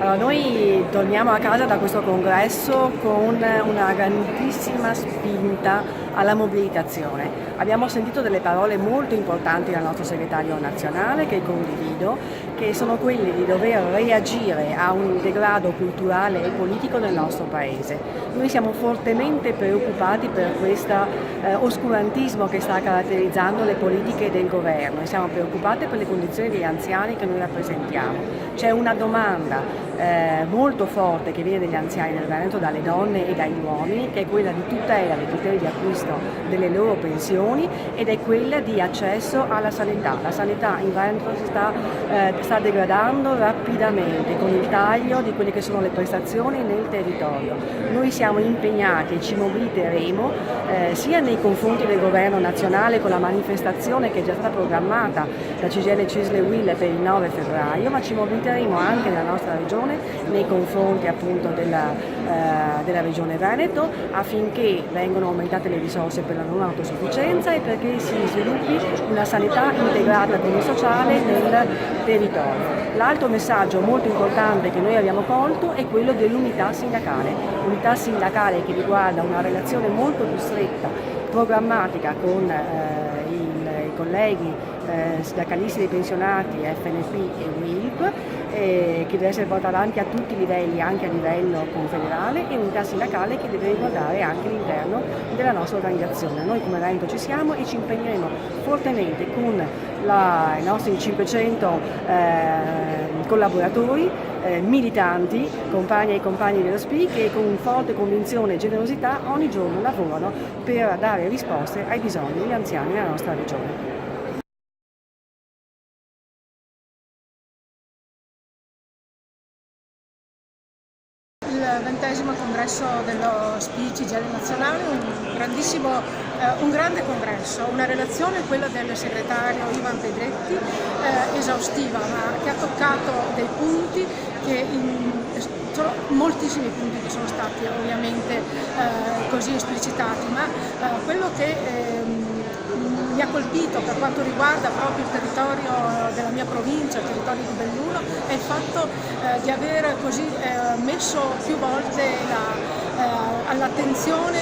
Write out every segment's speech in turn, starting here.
Allora, noi torniamo a casa da questo congresso con una grandissima spinta alla mobilitazione. Abbiamo sentito delle parole molto importanti dal nostro segretario nazionale, che condivido, che sono quelle di dover reagire a un degrado culturale e politico nel nostro Paese. Noi siamo fortemente preoccupati per questo oscurantismo che sta caratterizzando le politiche del governo e siamo preoccupati per le condizioni degli anziani che noi rappresentiamo. C'è una domanda molto forte che viene dagli anziani del Veneto, dalle donne e dagli uomini, che è quella di tutela dei criteri di acquisto delle loro pensioni ed è quella di accesso alla sanità. La sanità in Veneto si sta degradando rapidamente con il taglio di quelle che sono le prestazioni nel territorio. Noi siamo impegnati e ci mobiliteremo sia nei confronti del governo nazionale con la manifestazione che è già stata programmata da CGIL CISL e UIL per il 9 febbraio, ma ci mobiliteremo anche nella nostra regione nei confronti appunto della regione Veneto affinché vengano aumentate le risorse per la non autosufficienza e perché si sviluppi una sanità integrata con il sociale nel territorio. L'altro messaggio molto importante che noi abbiamo colto è quello dell'unità sindacale che riguarda una relazione molto più stretta, programmatica con i colleghi sindacalisti dei pensionati, FNP e WILP, che deve essere portata avanti a tutti i livelli, anche a livello confederale, e unità sindacale che deve riguardare anche l'interno della nostra organizzazione. Noi come Veneto ci siamo e ci impegneremo fortemente con i nostri 500 collaboratori, militanti, compagni e compagni dello SPI, che con forte convinzione e generosità ogni giorno lavorano per dare risposte ai bisogni degli anziani nella nostra regione. Il 20° congresso dello SPI CGIL nazionale, un grande congresso, una relazione, quella del segretario Ivan Pedretti, esaustiva, ma che ha toccato dei punti sono moltissimi punti che sono stati ovviamente così esplicitati, ma quello che mi ha colpito per quanto riguarda proprio il territorio della mia provincia, il territorio di Belluno, è il fatto di aver così messo più volte all'attenzione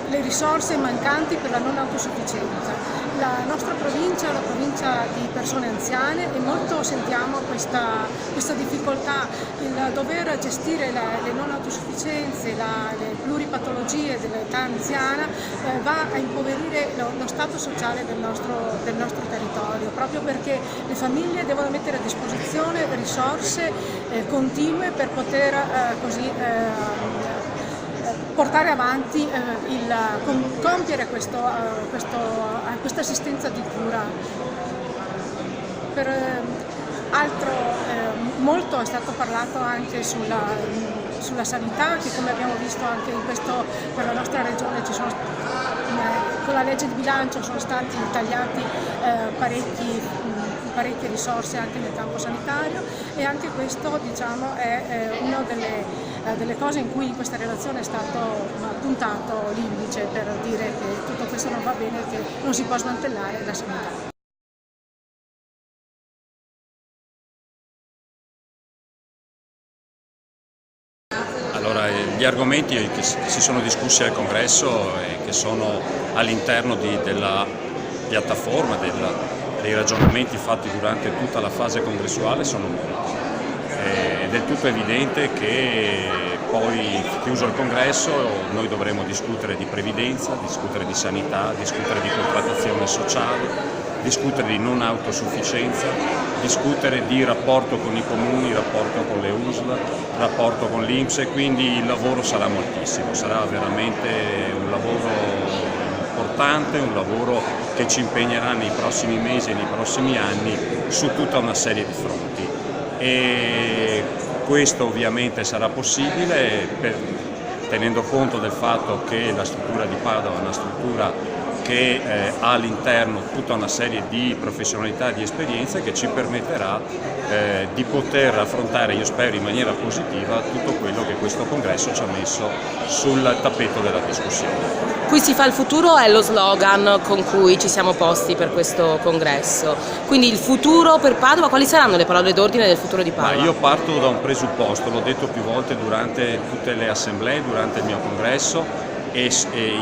le risorse mancanti per la non autosufficienza. La nostra provincia è una provincia di persone anziane e molto sentiamo questa difficoltà, il dover gestire le non autosufficienze, le pluripatologie dell'età anziana va a impoverire lo stato sociale del nostro territorio, proprio perché le famiglie devono mettere a disposizione risorse continue per poter portare avanti, compiere questa assistenza di cura. Molto è stato parlato anche sulla sanità, che come abbiamo visto anche per la nostra regione con la legge di bilancio sono stati tagliati parecchie risorse anche nel campo sanitario, e anche questo è una delle cose in cui in questa relazione è stato puntato l'indice per dire che tutto questo non va bene e che non si può smantellare la sanità. Allora, gli argomenti che si sono discussi al congresso e che sono all'interno della piattaforma, dei ragionamenti fatti durante tutta la fase congressuale sono molti. È del tutto evidente che poi, chiuso il congresso, noi dovremo discutere di previdenza, discutere di sanità, discutere di contrattazione sociale, discutere di non autosufficienza, discutere di rapporto con i comuni, rapporto con le USL, rapporto con l'INPS, e quindi il lavoro sarà moltissimo, sarà veramente un lavoro importante, un lavoro che ci impegnerà nei prossimi mesi e nei prossimi anni su tutta una serie di fronti. E questo ovviamente sarà possibile tenendo conto del fatto che la struttura di Padova è una struttura che ha all'interno tutta una serie di professionalità e di esperienze che ci permetterà di poter affrontare, io spero in maniera positiva, tutto quello che questo congresso ci ha messo sul tappeto della discussione. Qui si fa il futuro è lo slogan con cui ci siamo posti per questo congresso. Quindi il futuro per Padova, quali saranno le parole d'ordine del futuro di Padova? Ma io parto da un presupposto, l'ho detto più volte durante tutte le assemblee, durante il mio congresso e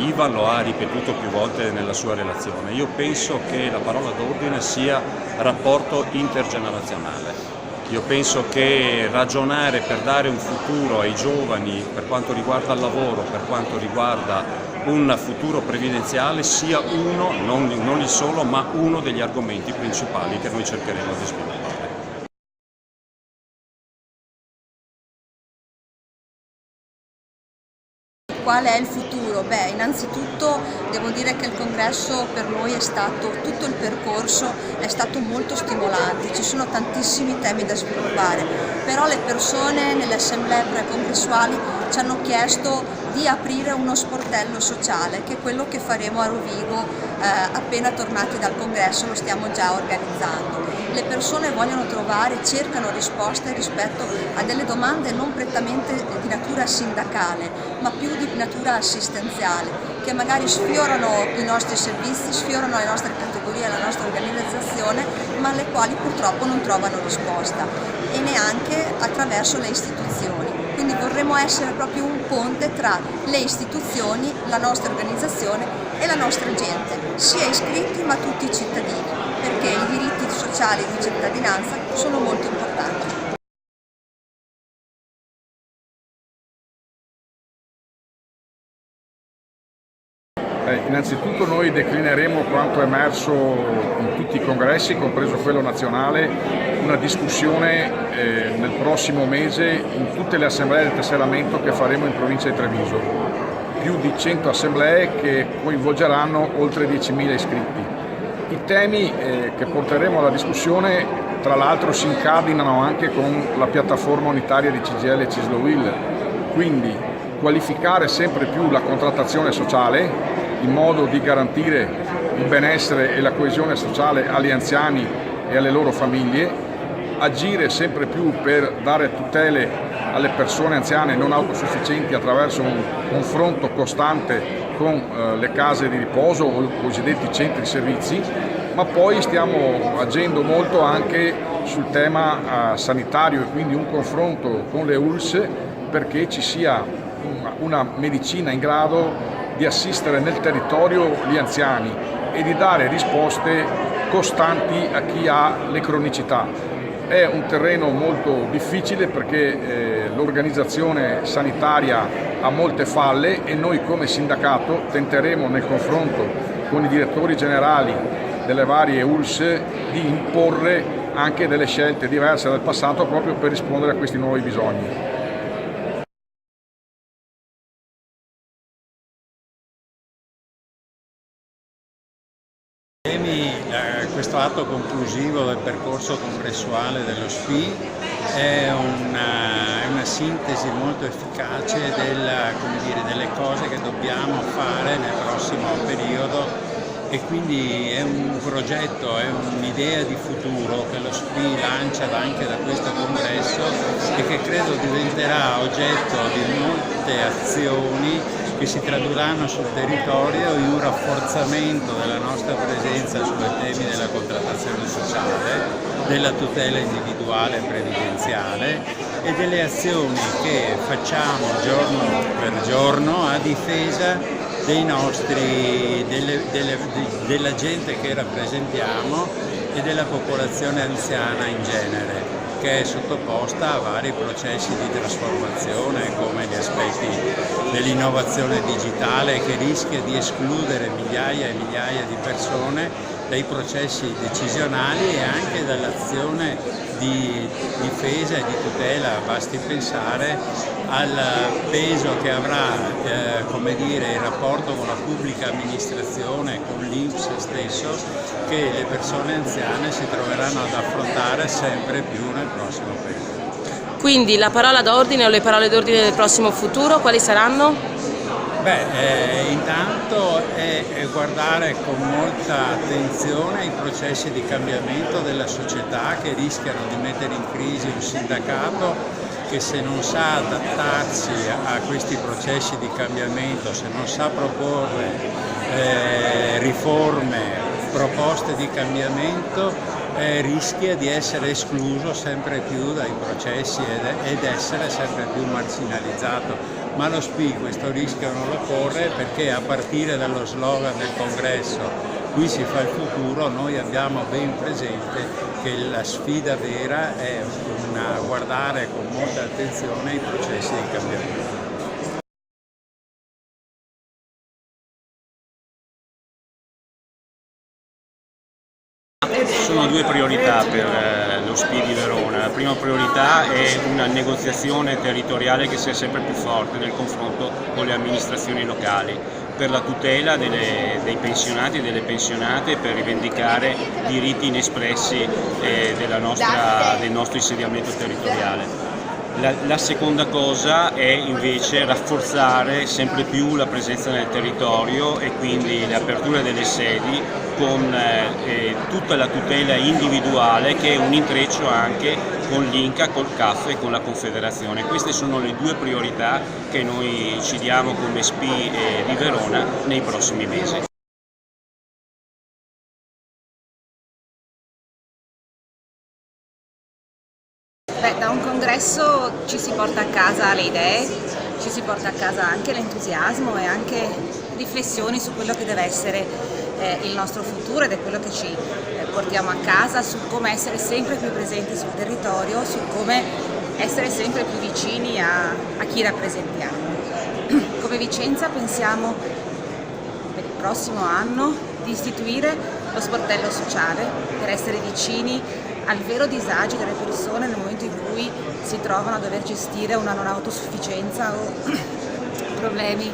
Ivan lo ha ripetuto più volte nella sua relazione. Io penso che la parola d'ordine sia rapporto intergenerazionale. Io penso che ragionare per dare un futuro ai giovani per quanto riguarda il lavoro, per quanto riguarda un futuro previdenziale sia uno, non il solo, ma uno degli argomenti principali che noi cercheremo di sviluppare. Qual è il futuro? Beh, innanzitutto devo dire che il congresso per noi è stato, tutto il percorso è stato molto stimolante, ci sono tantissimi temi da sviluppare, però le persone nelle assemblee pre-congressuali ci hanno chiesto di aprire uno sportello sociale, che è quello che faremo a Rovigo appena tornati dal congresso, lo stiamo già organizzando. Le persone vogliono trovare, cercano risposte rispetto a delle domande non prettamente di natura sindacale, ma più di natura assistenziale, che magari sfiorano i nostri servizi, sfiorano le nostre categorie, la nostra organizzazione, ma alle quali purtroppo non trovano risposta, e neanche attraverso le istituzioni. Quindi vorremmo essere proprio un ponte tra le istituzioni, la nostra organizzazione e la nostra gente, sia iscritti ma tutti i cittadini, perché i diritti sociali di cittadinanza sono molto importanti. Innanzitutto noi declineremo quanto emerso in tutti i congressi, compreso quello nazionale, una discussione nel prossimo mese in tutte le assemblee del tesseramento che faremo in provincia di Treviso. Più di 100 assemblee che coinvolgeranno oltre 10.000 iscritti. I temi che porteremo alla discussione tra l'altro si incardinano anche con la piattaforma unitaria di CGIL e CISL-UIL, quindi qualificare sempre più la contrattazione sociale in modo di garantire il benessere e la coesione sociale agli anziani e alle loro famiglie, agire sempre più per dare tutele alle persone anziane non autosufficienti attraverso un confronto costante con le case di riposo o i cosiddetti centri servizi, ma poi stiamo agendo molto anche sul tema sanitario e quindi un confronto con le ULSS perché ci sia una medicina in grado di assistere nel territorio gli anziani e di dare risposte costanti a chi ha le cronicità. È un terreno molto difficile perché l'organizzazione sanitaria ha molte falle e noi come sindacato tenteremo nel confronto con i direttori generali delle varie ULSS di imporre anche delle scelte diverse dal passato proprio per rispondere a questi nuovi bisogni. Questo atto conclusivo del percorso congressuale dello SPI è una sintesi molto efficace delle cose che dobbiamo fare nel prossimo periodo e quindi è un progetto, è un'idea di futuro che lo SPI lancia anche da questo congresso e che credo diventerà oggetto di molte azioni che si tradurranno sul territorio in un rafforzamento della nostra presenza sui temi della contrattazione sociale, della tutela individuale e previdenziale e delle azioni che facciamo giorno per giorno a difesa della gente che rappresentiamo e della popolazione anziana in genere, che è sottoposta a vari processi di trasformazione come gli aspetti dell'innovazione digitale che rischia di escludere migliaia e migliaia di persone dai processi decisionali e anche dall'azione di difesa e di tutela. Basti pensare al peso che avrà il rapporto con la pubblica amministrazione, con l'INPS stesso, che le persone anziane si troveranno ad affrontare sempre più nel prossimo periodo. Quindi la parola d'ordine o le parole d'ordine del prossimo futuro quali saranno? Intanto è guardare con molta attenzione i processi di cambiamento della società che rischiano di mettere in crisi un sindacato che, se non sa adattarsi a questi processi di cambiamento, se non sa proporre riforme, proposte di cambiamento, rischia di essere escluso sempre più dai processi ed essere sempre più marginalizzato. Ma lo SPI questo rischio non lo corre, perché a partire dallo slogan del congresso "Qui si fa il futuro", noi abbiamo ben presente che la sfida vera è guardare con molta attenzione i processi di cambiamento. Sono due priorità per lo SPI di Verona. La prima priorità è una negoziazione territoriale che sia sempre più forte nel confronto con le amministrazioni locali, per la tutela dei pensionati e delle pensionate, per rivendicare diritti inespressi del nostro insediamento territoriale. La seconda cosa è invece rafforzare sempre più la presenza nel territorio e quindi le aperture delle sedi con tutta la tutela individuale, che è un intreccio anche con l'Inca, col CAF e con la Confederazione. Queste sono le due priorità che noi ci diamo come SPI di Verona nei prossimi mesi. Da un congresso ci si porta a casa le idee, ci si porta a casa anche l'entusiasmo e anche riflessioni su quello che deve essere il nostro futuro, ed è quello che ci portiamo a casa, su come essere sempre più presenti sul territorio, su come essere sempre più vicini a chi rappresentiamo. Come Vicenza pensiamo per il prossimo anno di istituire lo sportello sociale per essere vicini al vero disagio delle persone nel momento in cui si trovano a dover gestire una non autosufficienza o problemi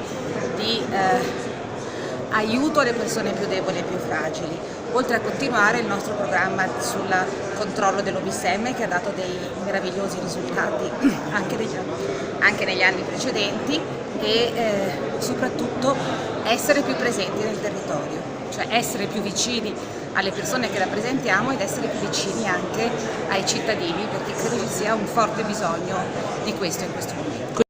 di aiuto alle persone più deboli e più fragili, oltre a continuare il nostro programma sul controllo dell'OBSM, che ha dato dei meravigliosi risultati anche negli anni precedenti, e soprattutto essere più presenti nel territorio, cioè essere più vicini alle persone che rappresentiamo ed essere più vicini anche ai cittadini, perché credo ci sia un forte bisogno di questo in questo momento.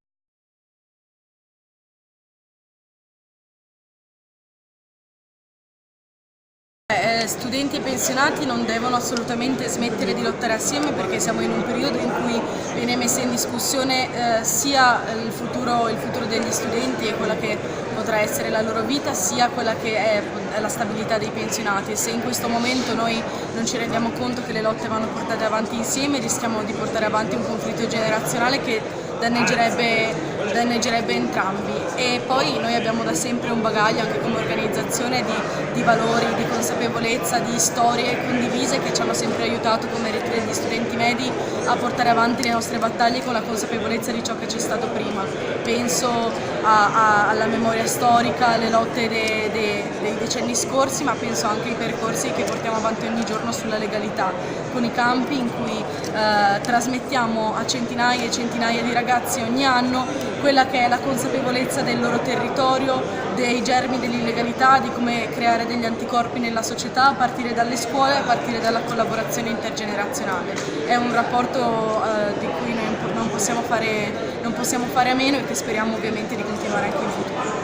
Studenti e pensionati non devono assolutamente smettere di lottare assieme, perché siamo in un periodo in cui viene messa in discussione sia il futuro degli studenti e quella che potrà essere la loro vita, sia quella che è la stabilità dei pensionati. E se in questo momento noi non ci rendiamo conto che le lotte vanno portate avanti insieme, rischiamo di portare avanti un conflitto generazionale che danneggerebbe entrambi. E poi noi abbiamo da sempre un bagaglio anche come organizzazione di valori, di consapevolezza, di storie condivise che ci hanno sempre aiutato come rete degli studenti medi a portare avanti le nostre battaglie con la consapevolezza di ciò che c'è stato prima. Penso alla memoria storica, alle lotte dei decenni scorsi, ma penso anche ai percorsi che portiamo avanti ogni giorno sulla legalità, con i campi in cui trasmettiamo a centinaia e centinaia di ragazzi ogni anno quella che è la consapevolezza del loro territorio, dei germi dell'illegalità, di come creare degli anticorpi nella società a partire dalle scuole, a partire dalla collaborazione intergenerazionale. È un rapporto di cui noi non possiamo fare a meno e che speriamo ovviamente di continuare anche in futuro.